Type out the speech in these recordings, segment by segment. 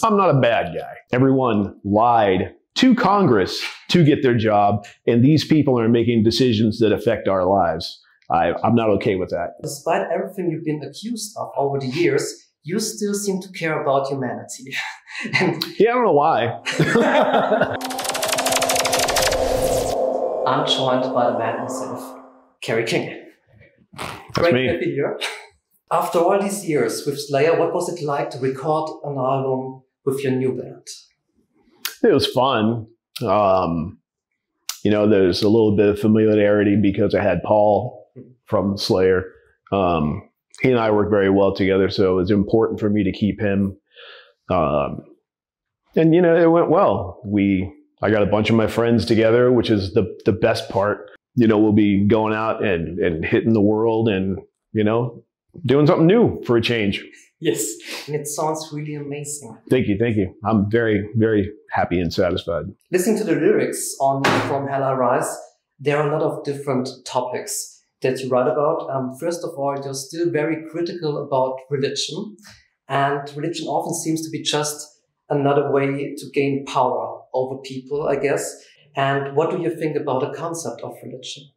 I'm not a bad guy. Everyone lied to Congress to get their job, and these people are making decisions that affect our lives. I'm not okay with that. Despite everything you've been accused of over the years, you still seem to care about humanity. Yeah, I don't know why. I'm joined by the man himself, Kerry King. That's me. Happy here. After all these years with Slayer, what was it like to record an album with your new band? It was fun. You know, there's a little bit of familiarity because I had Paul from Slayer. He and I worked very well together, so it was important for me to keep him. And, you know, it went well. I got a bunch of my friends together, which is the best part. You know, we'll be going out and hitting the world and, you know, doing something new for a change. Yes, and it sounds really amazing. Thank you, thank you. I'm very, very happy and satisfied. Listening to the lyrics on From Hell I Rise, there are a lot of different topics that you write about. First of all, you're still very critical about religion, and religion often seems to be just another way to gain power over people, I guess. And what do you think about the concept of religion?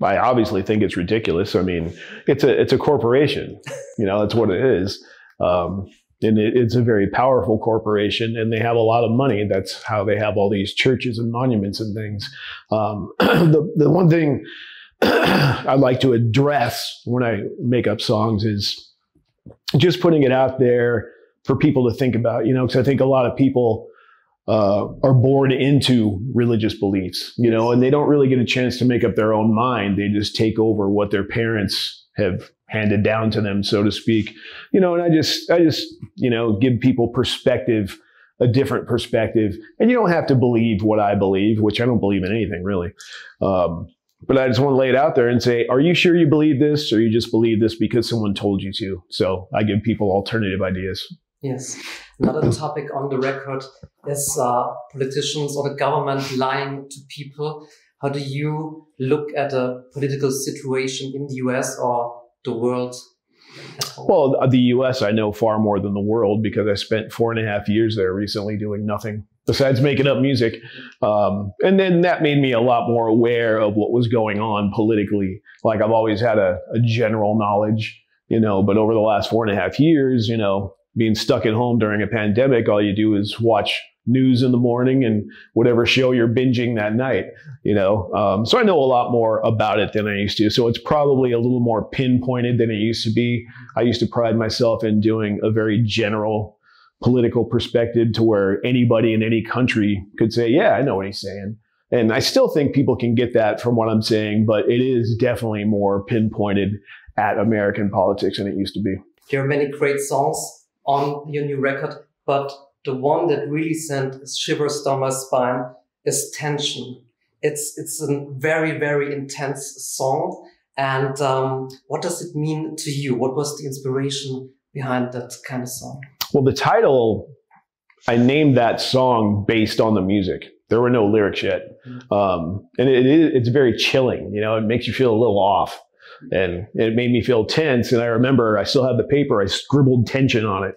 I obviously think it's ridiculous. I mean, it's a corporation, you know, that's what it is. And it's a very powerful corporation, and they have a lot of money. That's how they have all these churches and monuments and things. The one thing I like to address when I make up songs is just putting it out there for people to think about, you know, because I think a lot of people are born into religious beliefs, you know, and they don't really get a chance to make up their own mind. They just take over what their parents have handed down to them, so to speak, you know, and I just, you know, give people perspective, a different perspective. And you don't have to believe what I believe, which I don't believe in anything really. But I just want to lay it out there and say, are you sure you believe this, or you just believe this because someone told you to? So I give people alternative ideas. Yes. Another topic on the record is politicians or the government lying to people. How do you look at the political situation in the US or the world at home? Well, the US I know far more than the world because I spent 4.5 years there recently doing nothing besides making up music. And then that made me a lot more aware of what was going on politically. Like I've always had a general knowledge, you know, but over the last 4.5 years, you know, being stuck at home during a pandemic, all you do is watch news in the morning and whatever show you're binging that night, you know. So I know a lot more about it than I used to. So it's probably a little more pinpointed than it used to be. I used to pride myself in doing a very general political perspective to where anybody in any country could say, yeah, I know what he's saying. And I still think people can get that from what I'm saying, but it is definitely more pinpointed at American politics than it used to be. There are many great songs on your new record, but the one that really sent shivers down my spine is Tension. It's a very, very intense song. And what does it mean to you? What was the inspiration behind that kind of song? Well, the title, I named that song based on the music. There were no lyrics yet. And it's very chilling, you know, it makes you feel a little off. And it made me feel tense. And I remember I still have the paper. I scribbled tension on it.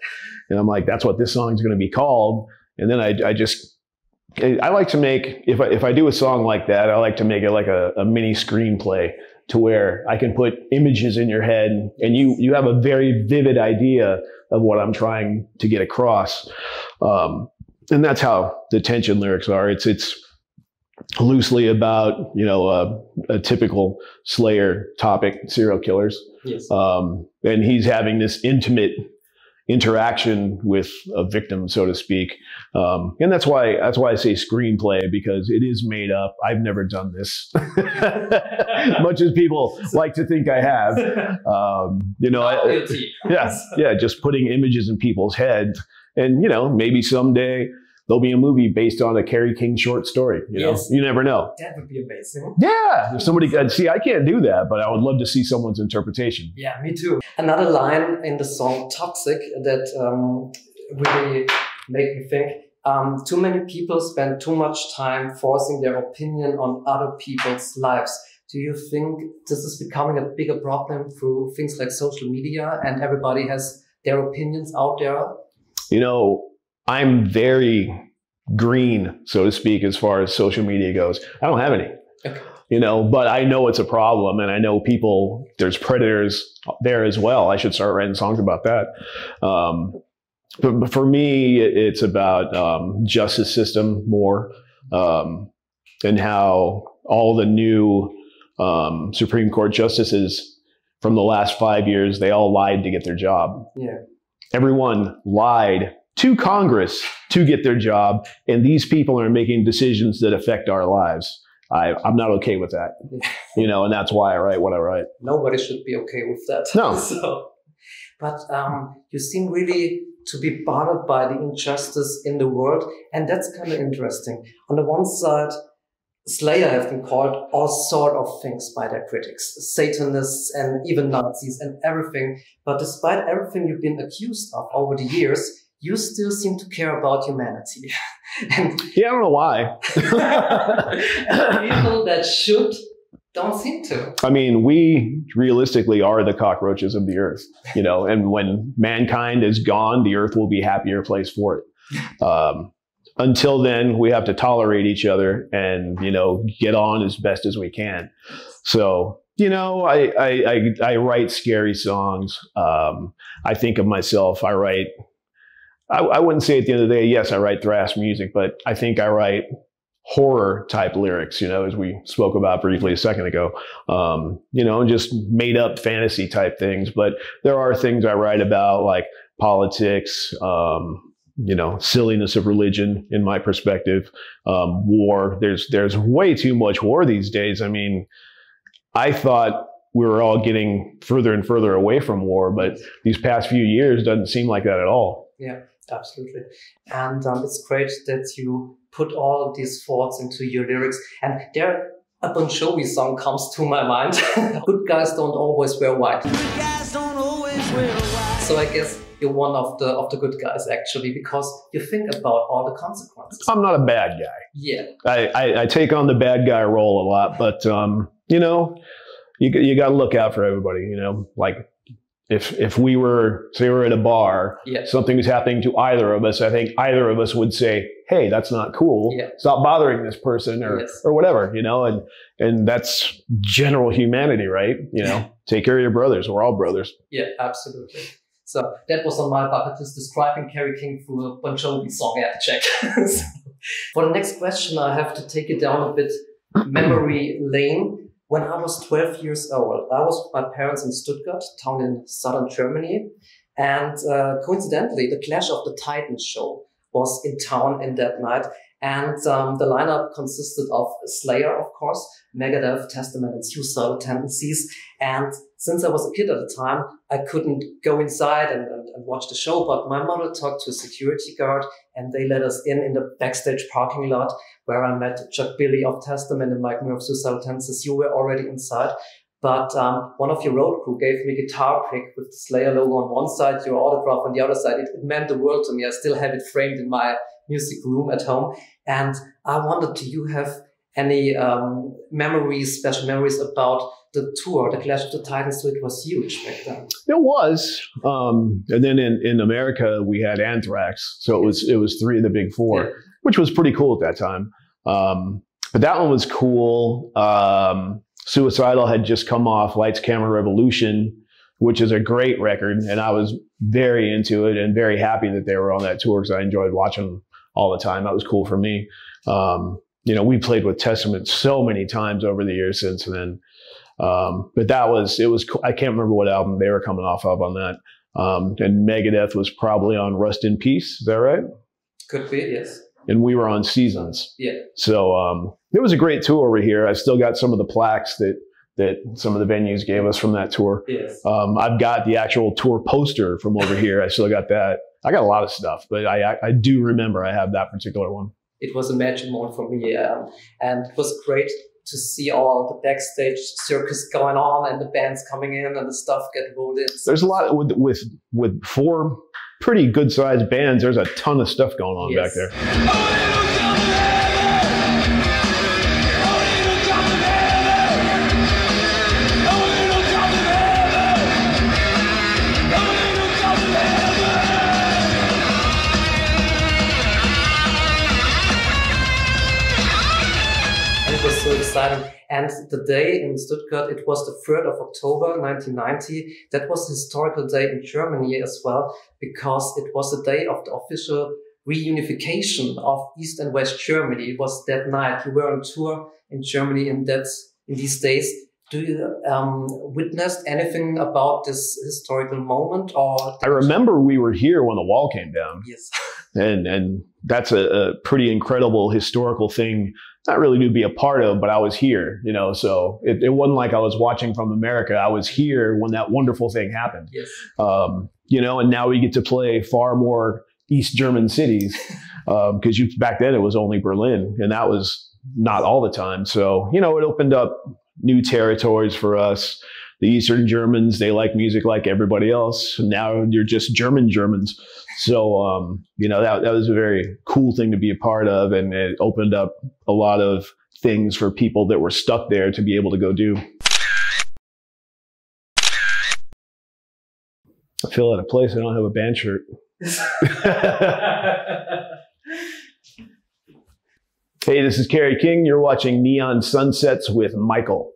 And I'm like, that's what this song is going to be called. And then I like to make, if I do a song like that, I like to make it like a mini screenplay to where I can put images in your head and you have a very vivid idea of what I'm trying to get across. And that's how the Tension lyrics are. It's loosely about, you know, a typical Slayer topic, serial killers. Yes. And he's having this intimate interaction with a victim, so to speak. And that's why I say screenplay, because it is made up. I've never done this, much as people like to think I have. You know, yeah, just putting images in people's heads. And, you know, maybe someday there'll be a movie based on a Kerry King short story. You know, you never know. That would be amazing. Yeah, if somebody could see, I can't do that, but I would love to see someone's interpretation. Yeah, me too. Another line in the song "Toxic" that really made me think. Too many people spend too much time forcing their opinion on other people's lives. Do you think this is becoming a bigger problem through things like social media, and everybody has their opinions out there? You know, I'm very green, so to speak, as far as social media goes. I don't have any. Okay. You know, but I know it's a problem, and I know people, there's predators there as well. I should start writing songs about that. But for me, it's about justice system more, and how all the new Supreme Court justices from the last 5 years, they all lied to get their job. Yeah. Everyone lied to Congress to get their job, and these people are making decisions that affect our lives. I'm not okay with that, you know, and that's why I write what I write. Nobody should be okay with that. No. But you seem really to be bothered by the injustice in the world, and that's kind of interesting. On the one side, Slayer have been called all sort of things by their critics, Satanists and even Nazis and everything. But despite everything you've been accused of over the years, you still seem to care about humanity. And yeah, I don't know why. people that should don't seem to. I mean, we realistically are the cockroaches of the earth, you know, and when mankind is gone, the earth will be a happier place for it. Until then, we have to tolerate each other and, you know, get on as best as we can. So, you know, I write scary songs. I think of myself, I wouldn't say at the end of the day, yes, I write thrash music, but I think I write horror type lyrics, you know, as we spoke about briefly a second ago, you know, just made up fantasy type things. But there are things I write about, like politics, you know, silliness of religion in my perspective, war. There's way too much war these days. I mean, I thought we were all getting further and further away from war, but these past few years doesn't seem like that at all. Yeah, absolutely. And it's great that you put all these thoughts into your lyrics. And there, a Bon Jovi song comes to my mind. Good guys don't always wear white. Good guys don't always wear white. So I guess you're one of the good guys, actually, because you think about all the consequences. I'm not a bad guy. Yeah. I take on the bad guy role a lot, but, you know, you got to look out for everybody, you know, like if we were, say we're at a bar, yeah, something was happening to either of us, I think either of us would say, hey, that's not cool. Yeah. Stop bothering this person or, yes, or whatever, you know, and that's general humanity, right? You know, take care of your brothers. We're all brothers. Yeah, absolutely. So that was on my bucket list, describing Kerry King through a Bon Jovi song. Yeah, check. So, for the next question, I have to take it down a bit memory lane. When I was 12 years old, I was with my parents in Stuttgart, town in southern Germany. And coincidentally, the Clash of the Titans show was in town in that night. And the lineup consisted of Slayer, of course, Megadeth, Testament, and Suicidal Tendencies. And since I was a kid at the time, I couldn't go inside and watch the show. But my mother talked to a security guard, and they let us in the backstage parking lot, where I met Chuck Billy of Testament and Mike Muir of Suicidal Tendencies. You were already inside. But one of your road crew gave me a guitar pick with the Slayer logo on one side, your autograph on the other side. It meant the world to me. I still have it framed in my music room at home. And I wondered, do you have any memories, special memories about the tour, the Clash of the Titans? So it was huge back then. It was. And then in America, we had Anthrax. So it was three of the big four, yeah, which was pretty cool at that time. But that one was cool. Suicidal had just come off Lights, Camera, Revolution, which is a great record. And I was very into it and very happy that they were on that tour because I enjoyed watching them all the time. That was cool for me. You know, we played with Testament so many times over the years since then. But it was cool. I can't remember what album they were coming off of on that. And Megadeth was probably on Rust in Peace. Is that right? Could be, yes. And we were on Seasons. Yeah. So it was a great tour over here. I still got some of the plaques that some of the venues gave us from that tour. Yes. I've got the actual tour poster from over here. I still got that. I got a lot of stuff, but I do remember I have that particular one. It was a magic moment for me, and it was great to see all the backstage circus going on and the bands coming in and the stuff get rolled in. There's a lot with four pretty good sized bands. There's a ton of stuff going on, yes, back there. seinem. And the day in Stuttgart, it was the 3rd of October, 1990. That was a historical day in Germany as well, because it was the day of the official reunification of East and West Germany. It was that night. You were on tour in Germany in these days. Do you witnessed anything about this historical moment? Or I remember we were here when the wall came down. Yes. And that's a pretty incredible historical thing, not really to be a part of, but I was here, you know, so it wasn't like I was watching from America. I was here when that wonderful thing happened. Yes. You know, and now we get to play far more East German cities, because back then it was only Berlin, and that was not all the time. So, you know, it opened up new territories for us. The Eastern Germans, they like music like everybody else. Now you're just Germans. So, you know, that was a very cool thing to be a part of. And it opened up a lot of things for people that were stuck there to be able to go do. I feel out of place. I don't have a band shirt. Hey, this is Kerry King. You're watching Neon Sunsets with Michael.